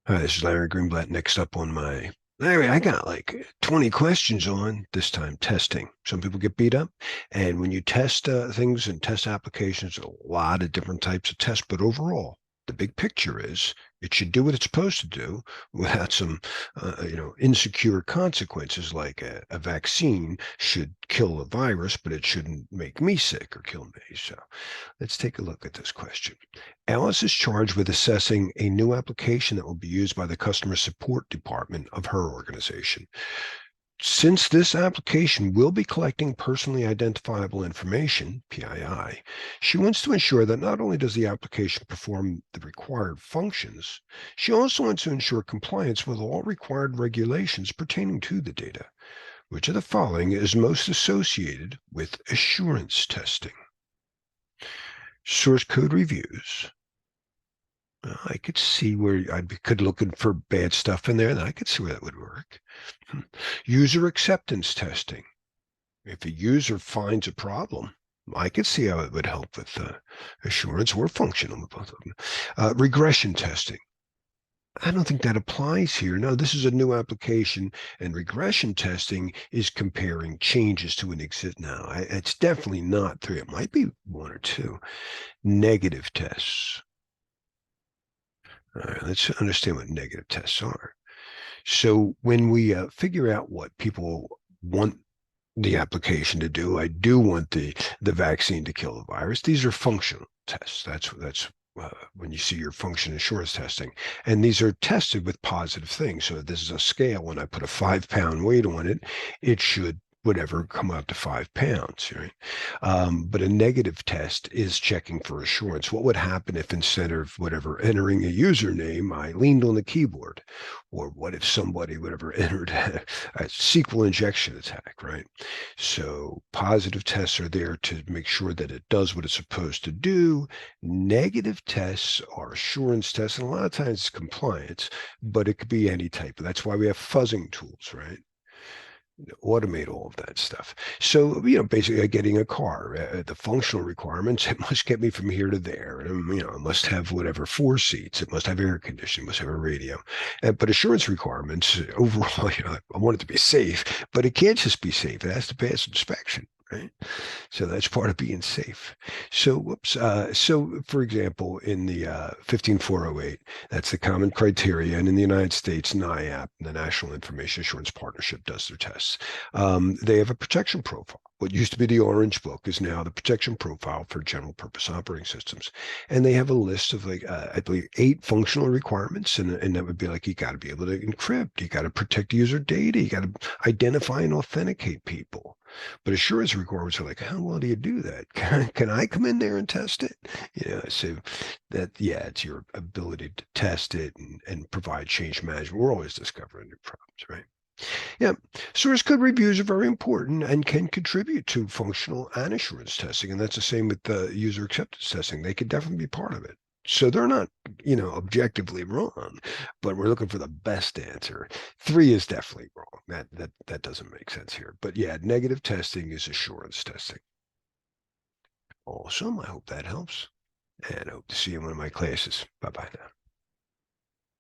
Hi, this is Larry Greenblatt. Next up on my Larry, I got like 20 questions on this time testing. Some people get beat up, and when you test things and test applications, a lot of different types of tests. But overall, the big picture is it should do what it's supposed to do without some, insecure consequences. Like a vaccine should kill a virus, but it shouldn't make me sick or kill me. So let's take a look at this question. Alice is charged with assessing a new application that will be used by the customer support department of her organization. Since this application will be collecting personally identifiable information, PII, she wants to ensure that not only does the application perform the required functions, she also wants to ensure compliance with all required regulations pertaining to the data. Which of the following is most associated with assurance testing? Source code reviews. I could see where could looking for bad stuff in there, and I could see where that would work. User acceptance testing. If a user finds a problem, I could see how it would help with assurance. We're functional with both of them. Regression testing. I don't think that applies here. No, this is a new application, and regression testing is comparing changes to an exist. Now, it's definitely not three. It might be one or two. Negative tests. All right, let's understand what negative tests are. So when we figure out what people want the application to do, I do want the vaccine to kill the virus. These are functional tests. That's when you see your function assurance testing, and these are tested with positive things. So this is a scale. When I put a 5 pound weight on it, it should whatever come out to 5 pounds, right? But a negative test is checking for assurance. What would happen if instead of whatever entering a username, I leaned on the keyboard? Or what if somebody whatever entered a SQL injection attack, right? So positive tests are there to make sure that it does what it's supposed to do. Negative tests are assurance tests, and a lot of times it's compliance, but it could be any type. That's why we have fuzzing tools, right? Automate all of that stuff. So, basically getting a car, the functional requirements, it must get me from here to there. And, it must have whatever 4 seats, it must have air conditioning, must have a radio. But assurance requirements overall, I want it to be safe, but it can't just be safe. It has to pass inspection. Right. So that's part of being safe. So, whoops. So, for example, in the 15408, that's the common criteria. And in the United States, NIAP, the National Information Assurance Partnership, does their tests. They have a protection profile. What used to be the Orange Book is now the protection profile for general purpose operating systems. And they have a list of like, I believe, 8 functional requirements. And that would be like, you got to be able to encrypt, you got to protect user data, you got to identify and authenticate people. But assurance requirements are like, how well do you do that? Can I come in there and test it? So that, yeah, it's your ability to test it and provide change management. We're always discovering new problems, right? Yeah. Source code reviews are very important and can contribute to functional and assurance testing. And that's the same with the user acceptance testing. They could definitely be part of it. So they're not, objectively wrong, but we're looking for the best answer. Three is definitely wrong. That doesn't make sense here. But yeah, negative testing is assurance testing. Awesome. I hope that helps. And I hope to see you in one of my classes. Bye bye now.